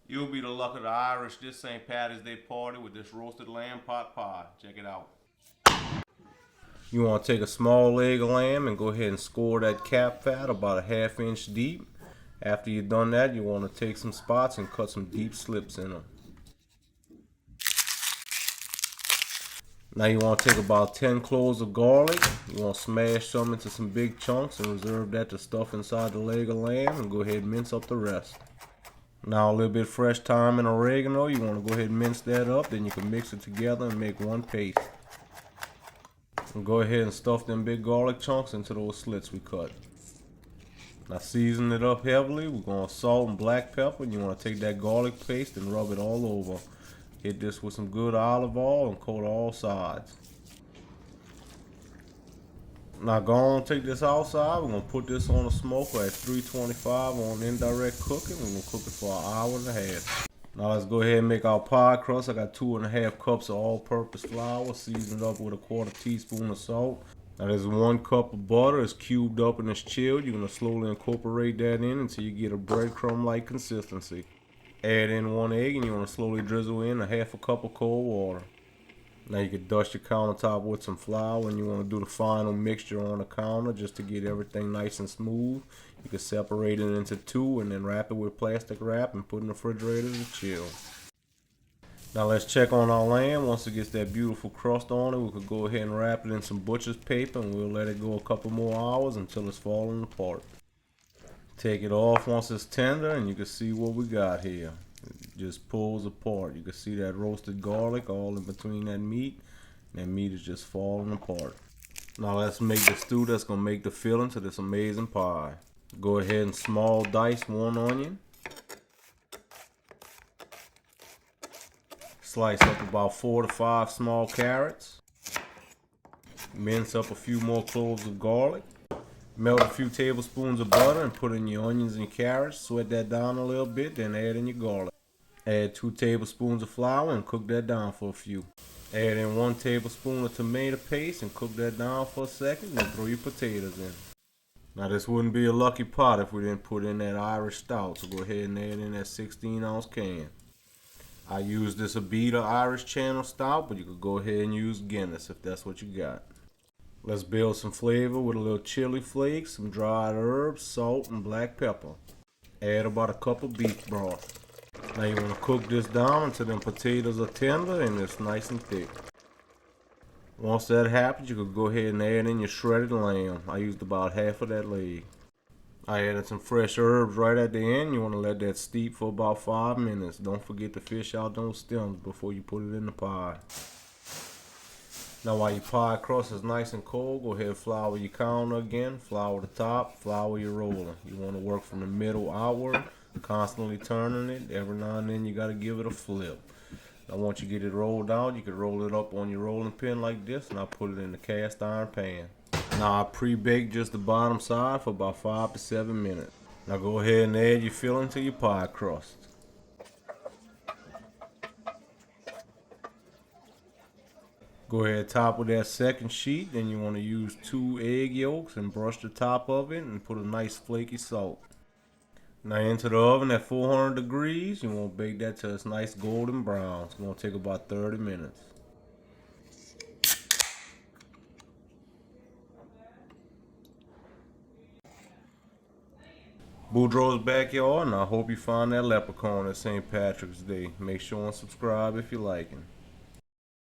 You'll be the luck of the Irish this St. Patty's Day party with this roasted lamb pot pie. Check it out. You want to take a small leg of lamb and go ahead and score that cap fat about a ½ inch deep. After you've done that, you want to take some spots and cut some deep slips in them. Now you want to take about 10 cloves of garlic. You want to smash some into some big chunks and reserve that to stuff inside the leg of lamb, and go ahead and mince up the rest. Now a little bit fresh thyme and oregano. You want to go ahead and mince that up, then you can mix it together and make one paste. And go ahead and stuff them big garlic chunks into those slits we cut. Now season it up heavily. We're going to salt and black pepper. And you want to take that garlic paste and rub it all over. Hit this with some good olive oil and coat all sides. Now go on, take this outside. We're going to put this on a smoker at 325 on indirect cooking. We're going to cook it for an hour and a half. Now let's go ahead and make our pie crust. I got 2½ cups of all-purpose flour, seasoned up with a 1/4 teaspoon of salt. Now there's 1 cup of butter. It's cubed up and it's chilled. You're going to slowly incorporate that in until you get a breadcrumb-like consistency. Add in 1 egg, and you want to slowly drizzle in a ½ cup of cold water. Now you can dust your countertop with some flour, and you want to do the final mixture on the counter just to get everything nice and smooth. You can separate it into 2 and then wrap it with plastic wrap and put in the refrigerator to chill. Now let's check on our lamb. Once it gets that beautiful crust on it, we could go ahead and wrap it in some butcher's paper, and we'll let it go a couple more hours until it's falling apart. Take it off once it's tender, and you can see what we got here. It just pulls apart. You can see that roasted garlic all in between that meat. And that meat is just falling apart. Now let's make the stew that's going to make the filling to this amazing pie. Go ahead and small dice 1 onion. Slice up about 4 to 5 small carrots. Mince up a few more cloves of garlic. Melt a few tablespoons of butter and put in your onions and carrots. Sweat that down a little bit, then add in your garlic. Add 2 tablespoons of flour and cook that down for a few. Add in 1 tablespoon of tomato paste and cook that down for a second, then throw your potatoes in. Now this wouldn't be a lucky pot if we didn't put in that Irish stout, so go ahead and add in that 16-ounce can. I use this Abita Irish Channel stout, but you could go ahead and use Guinness if that's what you got. Let's build some flavor with a little chili flakes, some dried herbs, salt, and black pepper. Add about a cup of beef broth. Now you want to cook this down until them potatoes are tender and it's nice and thick. Once that happens, you could go ahead and add in your shredded lamb. I used about half of that leg. I added some fresh herbs right at the end. You want to let that steep for about 5 minutes. Don't forget to fish out those stems before you put it in the pie. Now while your pie crust is nice and cold, go ahead and flour your counter again. Flour the top, flour your roller. You want to work from the middle outward, constantly turning it. Every now and then you got to give it a flip. Now once you get it rolled out, you can roll it up on your rolling pin like this, and I'll put it in the cast iron pan. Now I pre-baked just the bottom side for about 5 to 7 minutes. Now go ahead and add your filling to your pie crust. Go ahead top with that second sheet, then you want to use 2 egg yolks and brush the top of it and put a nice flaky salt. Now into the oven at 400 degrees, you want to bake that till it's nice golden brown. It's going to take about 30 minutes. Boudreaux's Backyard, and I hope you find that leprechaun at St. Patrick's Day. Make sure and subscribe if you're liking.